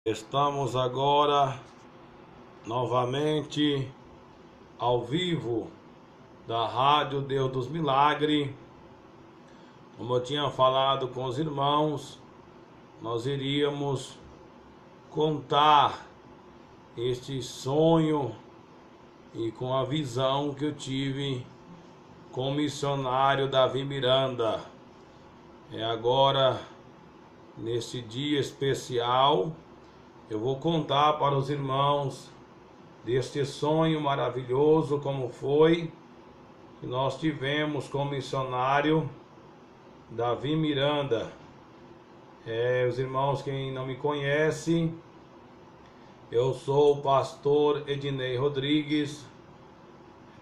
Estamos agora novamente ao vivo da Rádio Deus dos Milagres. Como eu tinha falado com os irmãos, nós iríamos contar este sonho e com a visão que eu tive com o missionário Davi Miranda. Agora, nesse dia especial, eu vou contar para os irmãos deste sonho maravilhoso, como foi que nós tivemos com o missionário Davi Miranda. Os irmãos, quem não me conhece, eu sou o pastor Ednei Rodrigues,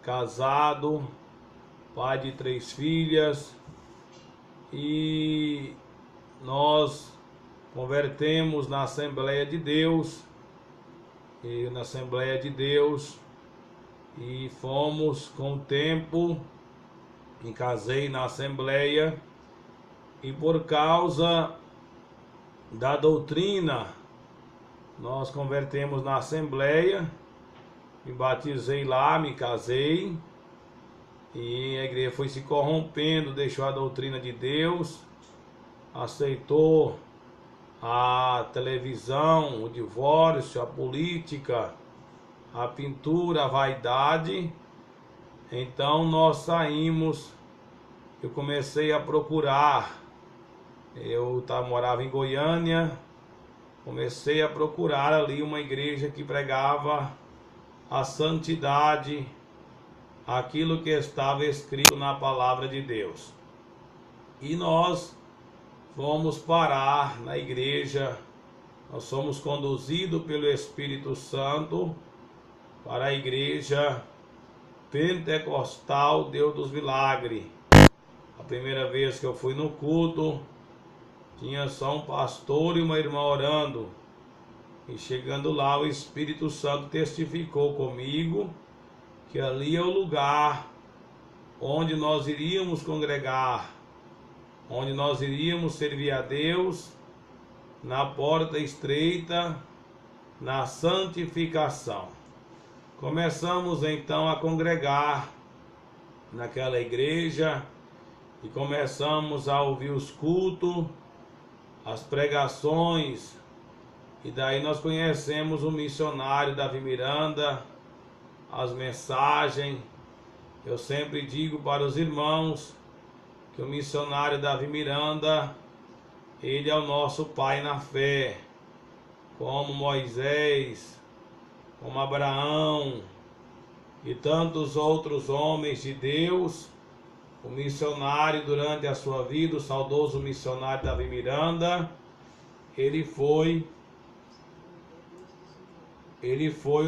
casado, pai de 3 filhas, e nós convertemos na Assembleia de Deus, e fomos com o tempo, me casei na Assembleia, e por causa da doutrina, nós convertemos na Assembleia, me batizei lá, me casei, e a igreja foi se corrompendo, deixou a doutrina de Deus, aceitou a televisão, o divórcio, a política, a pintura, a vaidade. Então nós saímos, eu comecei a procurar, morava em Goiânia, comecei a procurar ali uma igreja que pregava a santidade, aquilo que estava escrito na palavra de Deus. E nós fomos parar na igreja, nós somos conduzidos pelo Espírito Santo para a igreja Pentecostal Deus dos Milagres. A primeira vez que eu fui no culto, tinha só um pastor e uma irmã orando, e chegando lá o Espírito Santo testificou comigo que ali é o lugar onde nós iríamos congregar, onde nós iríamos servir a Deus, na porta estreita, na santificação. Começamos então a congregar naquela igreja e começamos a ouvir os cultos, as pregações, e daí nós conhecemos o missionário Davi Miranda, as mensagens. Eu sempre digo para os irmãos que o missionário Davi Miranda, ele é o nosso pai na fé, como Moisés, como Abraão e tantos outros homens de Deus. O missionário, durante a sua vida, o saudoso missionário Davi Miranda, ele foi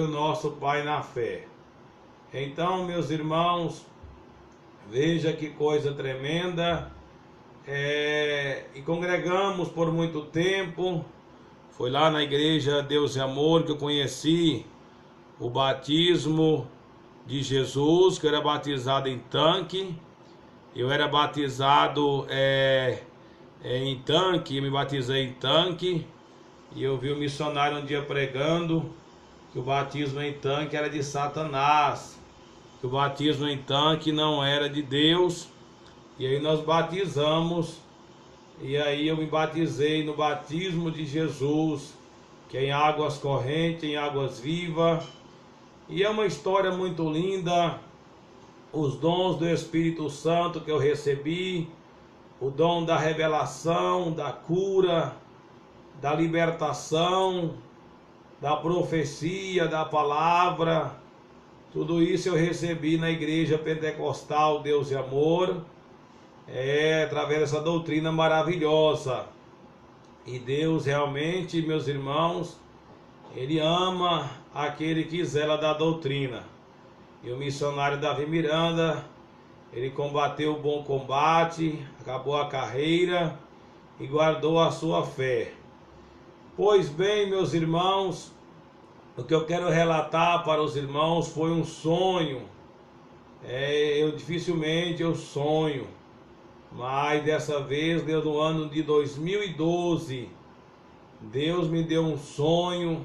o nosso pai na fé. Então, meus irmãos, veja que coisa tremenda. E congregamos por muito tempo. Foi lá na igreja Deus e Amor que eu conheci o batismo de Jesus, que eu era batizado em tanque. Eu era batizado em tanque, eu me batizei em tanque. E eu vi o missionário um dia pregando que o batismo em tanque era de Satanás, que o batismo em tanque não era de Deus. E aí nós batizamos, e aí eu me batizei no batismo de Jesus, que é em águas correntes, em águas vivas. E é uma história muito linda, os dons do Espírito Santo que eu recebi, o dom da revelação, da cura, da libertação, da profecia, da palavra. Tudo isso eu recebi na igreja Pentecostal Deus e Amor, através dessa doutrina maravilhosa. E Deus realmente, meus irmãos, Ele ama aquele que zela da doutrina. E o missionário Davi Miranda, ele combateu o bom combate, acabou a carreira e guardou a sua fé. Pois bem, meus irmãos, o que eu quero relatar para os irmãos foi um sonho. Dificilmente eu sonho, mas dessa vez, no ano de 2012, Deus me deu um sonho,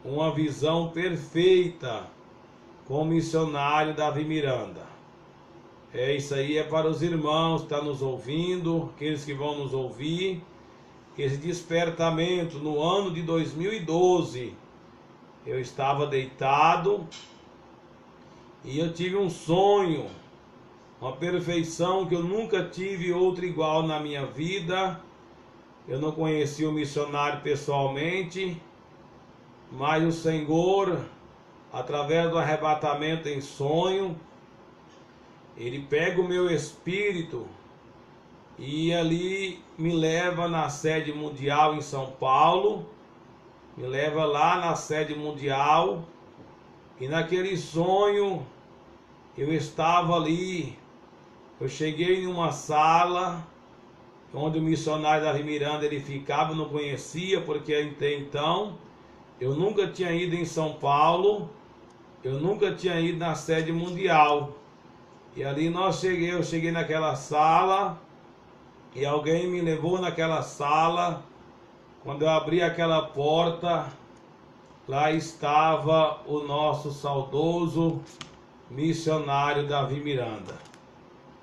uma visão perfeita com o missionário Davi Miranda. Isso aí é para os irmãos que estão nos ouvindo, aqueles que vão nos ouvir. Esse despertamento no ano de 2012, eu estava deitado e eu tive um sonho, uma perfeição que eu nunca tive outra igual na minha vida. Eu não conheci o missionário pessoalmente, mas o Senhor, através do arrebatamento em sonho, Ele pega o meu espírito e ali me leva na sede mundial em São Paulo, me leva lá na sede mundial, e naquele sonho eu estava ali, eu cheguei em uma sala onde o missionário Davi Miranda ele ficava, eu não conhecia, porque até então eu nunca tinha ido em São Paulo, eu nunca tinha ido na sede mundial. E ali eu cheguei naquela sala, e alguém me levou naquela sala. Quando eu abri aquela porta, lá estava o nosso saudoso missionário Davi Miranda.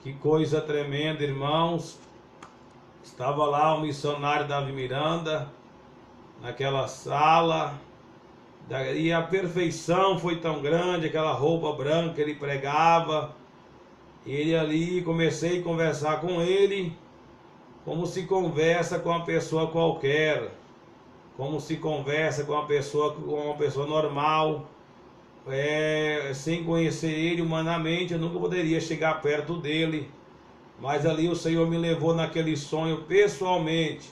Que coisa tremenda, irmãos. Estava lá o missionário Davi Miranda, naquela sala, e a perfeição foi tão grande, aquela roupa branca ele pregava, e ele ali, comecei a conversar com ele, como se conversa com uma pessoa qualquer, como se conversa com uma pessoa normal, sem conhecer ele humanamente, eu nunca poderia chegar perto dele, mas ali o Senhor me levou naquele sonho pessoalmente,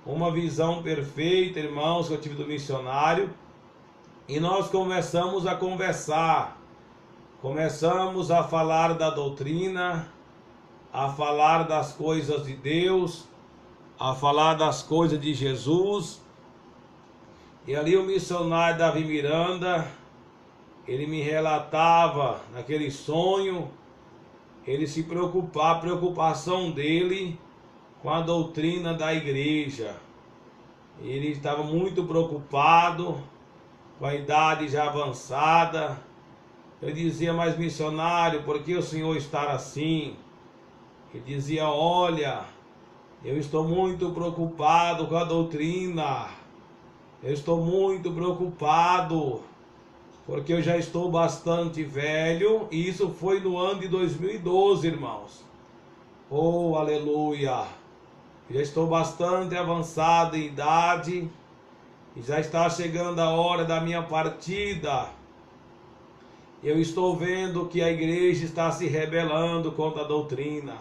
uma visão perfeita, irmãos, que eu tive do missionário, e nós começamos a conversar, começamos a falar da doutrina, a falar das coisas de Deus, a falar das coisas de Jesus. E ali o missionário Davi Miranda, ele me relatava naquele sonho, ele se preocupava, a preocupação dele com a doutrina da igreja. Ele estava muito preocupado, com a idade já avançada. Eu dizia, mas missionário, por que o senhor está assim? Ele dizia, olha, eu estou muito preocupado com a doutrina. Eu estou muito preocupado, porque eu já estou bastante velho, e isso foi no ano de 2012, irmãos. Oh, aleluia! Já estou bastante avançado em idade, e já está chegando a hora da minha partida. Eu estou vendo que a igreja está se rebelando contra a doutrina.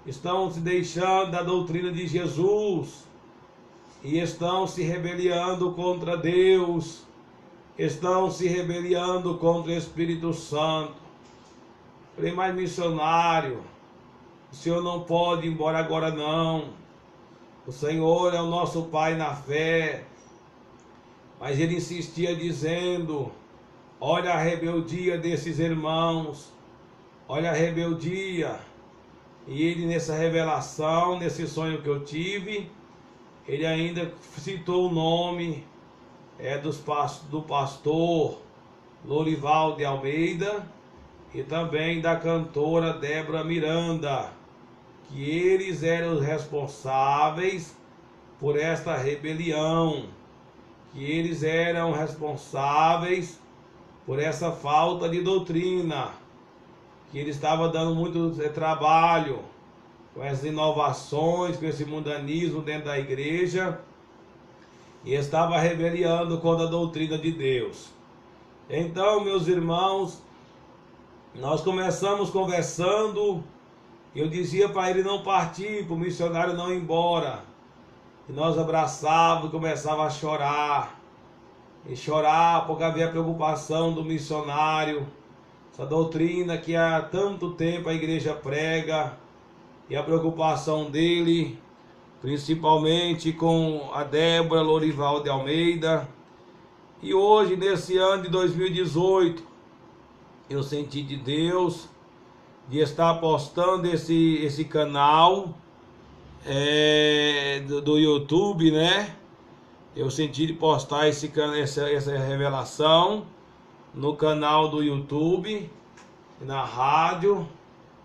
Estão se deixando da doutrina de Jesus. E estão se rebelando contra Deus. Estão se rebelando contra o Espírito Santo. Falei, mas missionário, o senhor não pode ir embora agora não. O Senhor é o nosso Pai na fé. Mas ele insistia dizendo, olha a rebeldia desses irmãos, olha a rebeldia. E ele nessa revelação, nesse sonho que eu tive, ele ainda citou o nome do pastor Lorival de Almeida e também da cantora Débora Miranda, que eles eram os responsáveis por esta rebelião, que eles eram responsáveis por essa falta de doutrina, que ele estava dando muito trabalho com essas inovações, com esse mundanismo dentro da igreja, e estava rebeliando contra a doutrina de Deus. Então, meus irmãos, nós começamos conversando, eu dizia para ele não partir, para o missionário não ir embora, e nós abraçávamos e começava a chorar, porque havia preocupação do missionário, essa doutrina que há tanto tempo a igreja prega, e a preocupação dele, principalmente com a Débora Lorival de Almeida. E hoje, nesse ano de 2018, eu senti de Deus de estar postando esse canal do YouTube, né? eu senti de postar essa revelação no canal do YouTube, na rádio.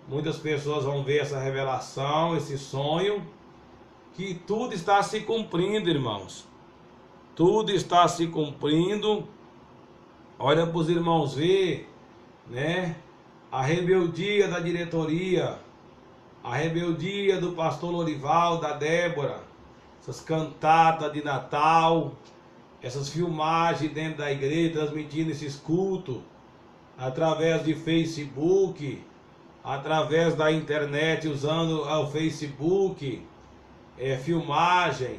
Muitas pessoas vão ver essa revelação, esse sonho, que tudo está se cumprindo, irmãos. Tudo está se cumprindo. Olha para os irmãos ver, né? A rebeldia da diretoria, a rebeldia do pastor Lorival, da Débora, essas cantatas de Natal, essas filmagens dentro da igreja, transmitindo esses cultos, através de Facebook, através da internet, usando o Facebook, filmagem.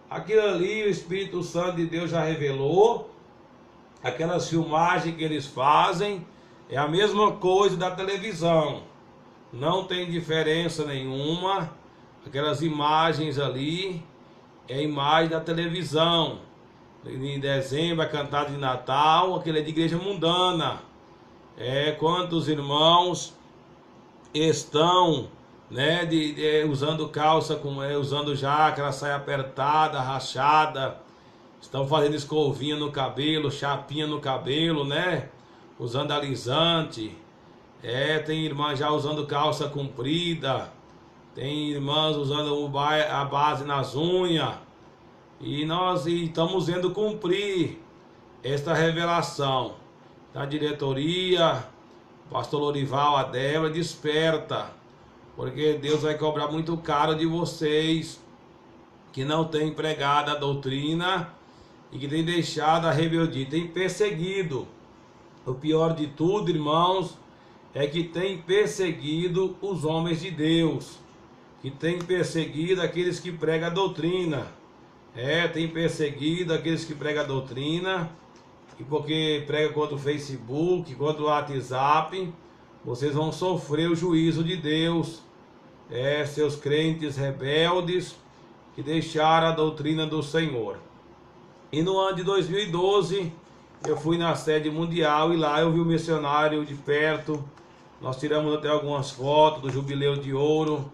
Aquilo ali o Espírito Santo de Deus já revelou. Aquelas filmagens que eles fazem é a mesma coisa da televisão. Não tem diferença nenhuma. Aquelas imagens ali é a imagem da televisão. Em dezembro a cantada de Natal, aquele é de igreja mundana. Quantos irmãos estão, né, usando calça, usando já aquela saia apertada, rachada, estão fazendo escovinha no cabelo, chapinha no cabelo, né, usando alisante. Tem irmã já usando calça comprida, tem irmãs usando a base nas unhas, e nós estamos vendo cumprir esta revelação da diretoria. Pastor Lorival, a Débora, desperta, porque Deus vai cobrar muito caro de vocês que não têm pregado a doutrina e que têm deixado a rebeldia, têm perseguido. O pior de tudo, irmãos, é que tem perseguido os homens de Deus, que tem perseguido aqueles que pregam a doutrina. Tem perseguido aqueles que pregam a doutrina, e porque prega contra o Facebook, contra o WhatsApp, vocês vão sofrer o juízo de Deus. Seus crentes rebeldes que deixaram a doutrina do Senhor. E no ano de 2012, eu fui na sede mundial e lá eu vi o missionário de perto. Nós tiramos até algumas fotos do Jubileu de Ouro.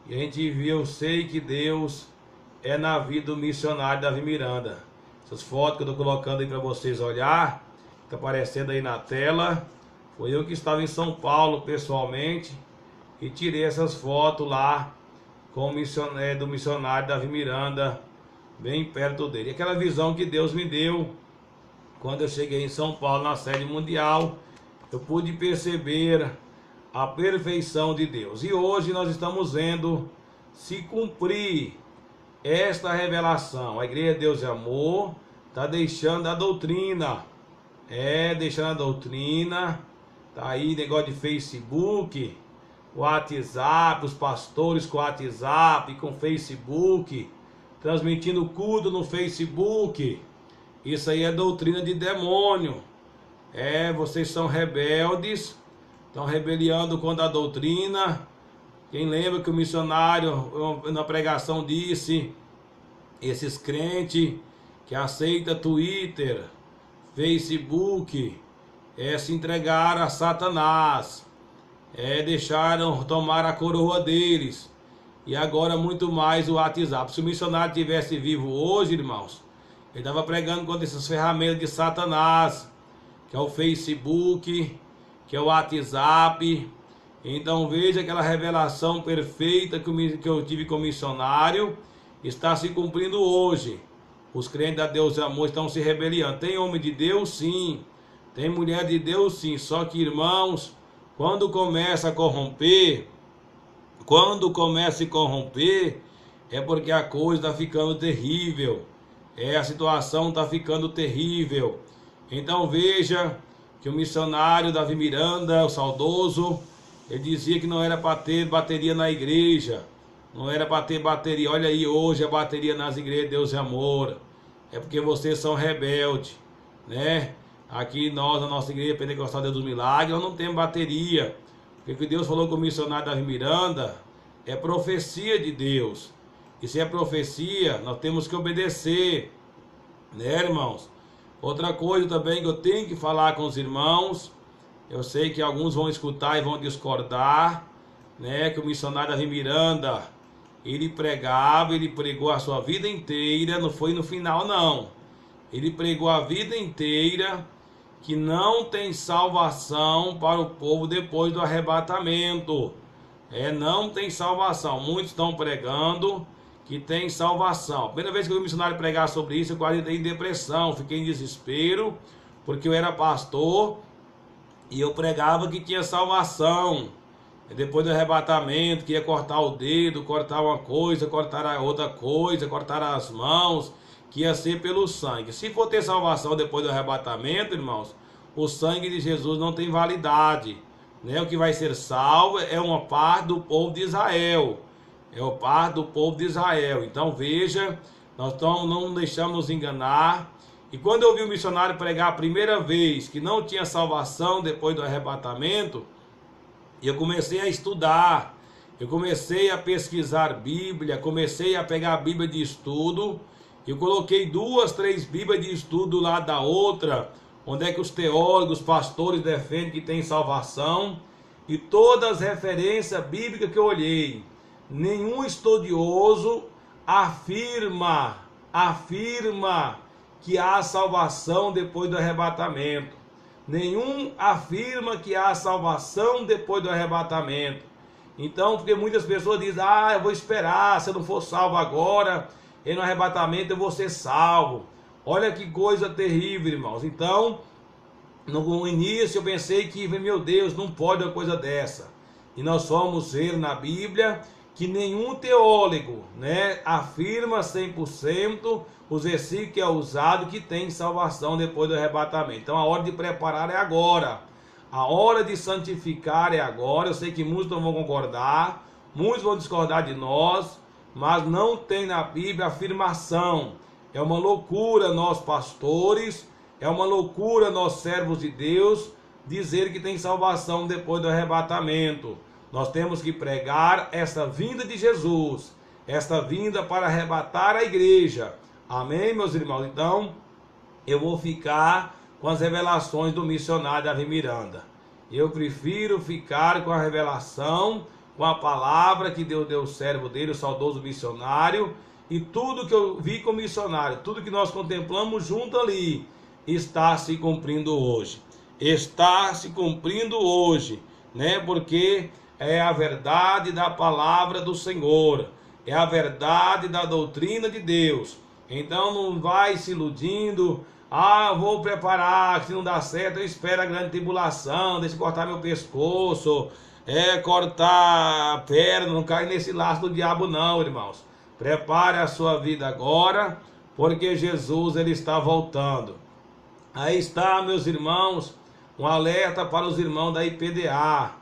E a gente viu, eu sei que Deus é na vida do missionário Davi Miranda. Essas fotos que eu estou colocando aí para vocês olhar, está aparecendo aí na tela. Foi eu que estava em São Paulo pessoalmente e tirei essas fotos lá com o missionário, do missionário Davi Miranda, bem perto dele. Aquela visão que Deus me deu quando eu cheguei em São Paulo na sede mundial, eu pude perceber a perfeição de Deus. E hoje nós estamos vendo se cumprir esta revelação. A igreja Deus e Amor está deixando a doutrina. Deixando a doutrina. Tá aí negócio de Facebook, WhatsApp, os pastores com WhatsApp, com Facebook, transmitindo culto no Facebook. Isso aí é doutrina de demônio. Vocês são rebeldes, estão rebeliando contra a doutrina. Quem lembra que o missionário na pregação disse, esses crentes que aceitam Twitter, Facebook, se entregaram a Satanás, deixaram tomar a coroa deles, e agora muito mais o WhatsApp. Se o missionário tivesse vivo hoje, irmãos, ele estava pregando contra essas ferramentas de Satanás, que é o Facebook, que é o WhatsApp. Então veja aquela revelação perfeita que eu tive com o missionário, está se cumprindo hoje. Os crentes da Deus e Amor estão se rebelando. Tem homem de Deus, sim. Tem mulher de Deus, sim. Só que, irmãos, quando começa a corromper, é porque a coisa está ficando terrível. A situação está ficando terrível. Então veja que o missionário Davi Miranda, o saudoso, ele dizia que não era para ter bateria na igreja, não era para ter bateria. Olha aí hoje a bateria nas igrejas Deus e Amor. É porque vocês são rebeldes, né? Aqui nós, na nossa igreja Pentecostal Deus dos Milagres, nós não temos bateria. Porque o que Deus falou com o missionário Davi Miranda é profecia de Deus. E se é profecia, nós temos que obedecer, né, irmãos? Outra coisa também que eu tenho que falar com os irmãos, eu sei que alguns vão escutar e vão discordar, né, que o missionário Davi Miranda, ele pregava, ele pregou a sua vida inteira, não foi no final não. Ele pregou a vida inteira que não tem salvação para o povo depois do arrebatamento. Não tem salvação. Muitos estão pregando que tem salvação. A primeira vez que eu vi um missionário pregar sobre isso, eu quase entrei em depressão, fiquei em desespero, porque eu era pastor e eu pregava que tinha salvação. Depois do arrebatamento, que ia cortar o dedo, cortar uma coisa, cortar a outra coisa, cortar as mãos, que ia ser pelo sangue. Se for ter salvação depois do arrebatamento, irmãos, o sangue de Jesus não tem validade. O que vai ser salvo é uma parte do povo de Israel. É o parte do povo de Israel. Então veja, nós não deixamos nos enganar. E quando eu vi o missionário pregar a primeira vez que não tinha salvação depois do arrebatamento, eu comecei a estudar, eu comecei a pesquisar Bíblia, comecei a pegar a Bíblia de estudo. Eu coloquei 2, 3 Bíblias de estudo do lado da outra, onde é que os teólogos, pastores defendem que tem salvação. E todas as referências bíblicas que eu olhei, nenhum estudioso afirma que há salvação depois do arrebatamento. Nenhum afirma que há salvação depois do arrebatamento. Então, porque muitas pessoas dizem, eu vou esperar, se eu não for salvo agora, e no arrebatamento eu vou ser salvo. Olha que coisa terrível, irmãos. Então, no início eu pensei que, meu Deus, não pode uma coisa dessa. E nós vamos ver na Bíblia que nenhum teólogo, afirma 100% os versículos que é usado que tem salvação depois do arrebatamento. Então a hora de preparar é agora. A hora de santificar é agora. Eu sei que muitos não vão concordar, muitos vão discordar de nós, mas não tem na Bíblia afirmação. É uma loucura nós pastores, é uma loucura nós servos de Deus dizer que tem salvação depois do arrebatamento. Nós temos que pregar essa vinda de Jesus, esta vinda para arrebatar a igreja. Amém, meus irmãos? Então, eu vou ficar com as revelações do missionário Davi Miranda. Eu prefiro ficar com a revelação, com a palavra que Deus deu ao servo dele, o saudoso missionário, e tudo que eu vi com o missionário, tudo que nós contemplamos junto ali, está se cumprindo hoje. Está se cumprindo hoje, porque é a verdade da palavra do Senhor, é a verdade da doutrina de Deus. Então não vai se iludindo, vou preparar, se não dá certo eu espero a grande tribulação, deixa eu cortar meu pescoço, cortar a perna, não cai nesse laço do diabo não, irmãos. Prepare a sua vida agora, porque Jesus ele está voltando. Aí está, meus irmãos, um alerta para os irmãos da IPDA.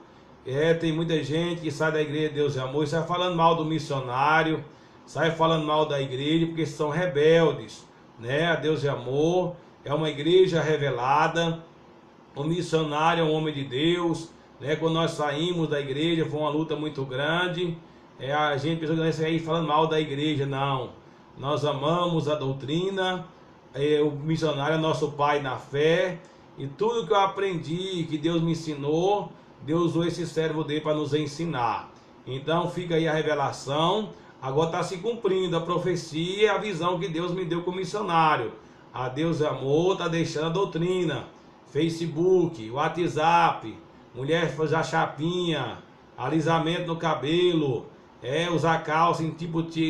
Tem muita gente que sai da igreja de Deus e Amor e sai falando mal do missionário, sai falando mal da igreja porque são rebeldes, A Deus e Amor é uma igreja revelada. O missionário é um homem de Deus, Quando nós saímos da igreja foi uma luta muito grande. A gente pensou que nós saímos falando mal da igreja, não. Nós amamos a doutrina. O missionário é nosso pai na fé. E tudo que eu aprendi, que Deus me ensinou, Deus usou esse servo dele para nos ensinar. Então fica aí a revelação. Agora está se cumprindo a profecia e a visão que Deus me deu como missionário. A Deus é Amor está deixando a doutrina. Facebook, WhatsApp, mulher fazer chapinha, alisamento no cabelo, usar calça em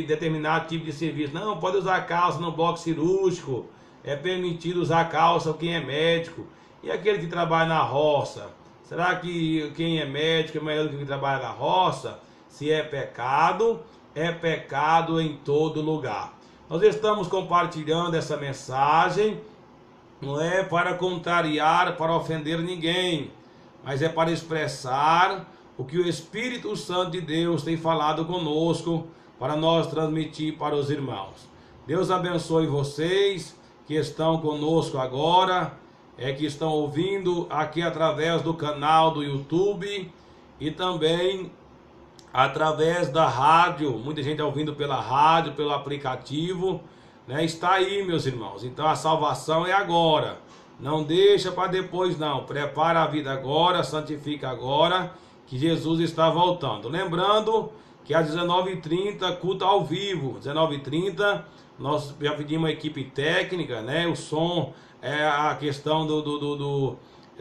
determinado tipo de serviço. Não, pode usar calça no bloco cirúrgico. É permitido usar calça quem é médico. E aquele que trabalha na roça? Será que quem é médico é melhor do que quem trabalha na roça? Se é pecado em todo lugar. Nós estamos compartilhando essa mensagem, não é para contrariar, para ofender ninguém, mas é para expressar o que o Espírito Santo de Deus tem falado conosco, para nós transmitir para os irmãos. Deus abençoe vocês que estão conosco agora, que estão ouvindo aqui através do canal do YouTube e também através da rádio. Muita gente está ouvindo pela rádio, pelo aplicativo, Está aí, meus irmãos. Então a salvação é agora. Não deixa para depois não. Prepara a vida agora, santifica agora, que Jesus está voltando. Lembrando que às 19h30, culto ao vivo. 19h30, nós já pedimos uma equipe técnica, né? O som, a questão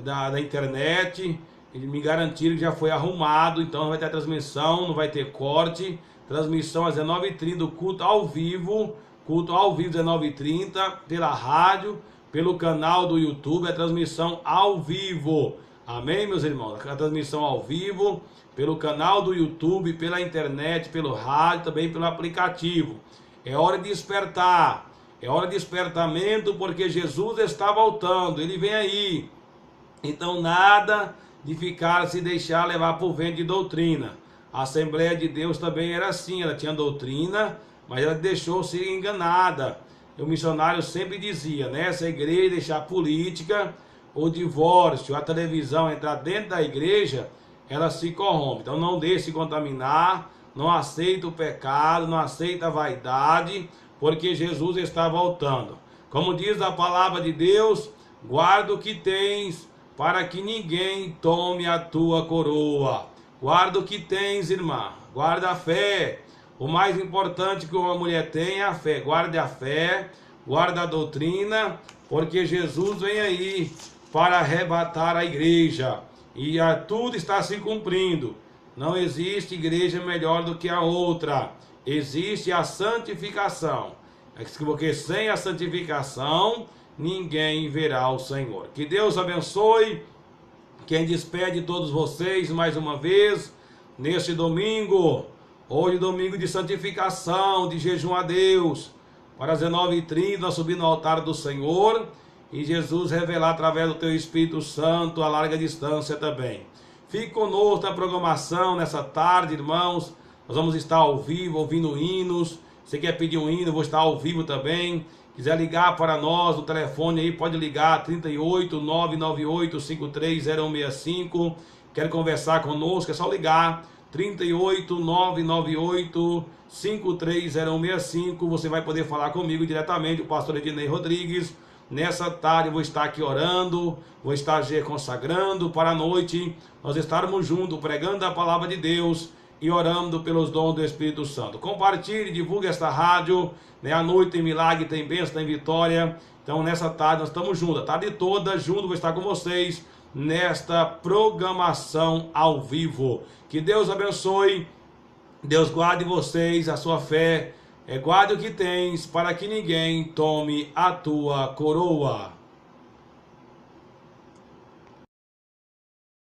da internet, me garantiram que já foi arrumado, então não vai ter transmissão, não vai ter corte. Transmissão às 19h30, do culto ao vivo 19h30, pela rádio, pelo canal do YouTube, a transmissão ao vivo. Amém, meus irmãos? A transmissão ao vivo, pelo canal do YouTube, pela internet, pelo rádio, também pelo aplicativo. É hora de despertar, é hora de despertamento, porque Jesus está voltando, Ele vem aí. Então nada de ficar, se deixar levar por vento de doutrina. A Assembleia de Deus também era assim, ela tinha doutrina, mas ela deixou-se enganada. O missionário sempre dizia, nessa igreja deixar política, o divórcio, a televisão entrar dentro da igreja, ela se corrompe. Então não deixe se contaminar, não aceita o pecado, não aceita a vaidade, porque Jesus está voltando. Como diz a palavra de Deus, guarda o que tens, para que ninguém tome a tua coroa. Guarda o que tens, irmã, guarda a fé. O mais importante que uma mulher tem é a fé. Guarde a fé, guarda a doutrina, porque Jesus vem aí para arrebatar a igreja. E tudo está se cumprindo. Não existe igreja melhor do que a outra. Existe a santificação. Porque sem a santificação, ninguém verá o Senhor. Que Deus abençoe. Quem despede todos vocês mais uma vez, neste domingo. Hoje, domingo de santificação, de jejum a Deus. Para as 19h30, nós subimos no altar do Senhor. E Jesus revelar através do teu Espírito Santo a larga distância também. Fique conosco na programação nessa tarde, irmãos. Nós vamos estar ao vivo, ouvindo hinos. Você quer pedir um hino, eu vou estar ao vivo também. Quiser ligar para nós no telefone aí, pode ligar 38 998 530165. Quer conversar conosco, é só ligar 38 998 530165. Você vai poder falar comigo diretamente, o pastor Ednei Rodrigues. Nessa tarde eu vou estar aqui orando, vou estar consagrando para a noite nós estarmos juntos pregando a palavra de Deus e orando pelos dons do Espírito Santo. Compartilhe, divulgue esta rádio, né? A noite tem milagre, tem bênção, tem vitória. Então nessa tarde nós estamos juntos, a tarde toda junto, vou estar com vocês nesta programação ao vivo. Que Deus abençoe, Deus guarde vocês, a sua fé. Guarde o que tens, para que ninguém tome a tua coroa.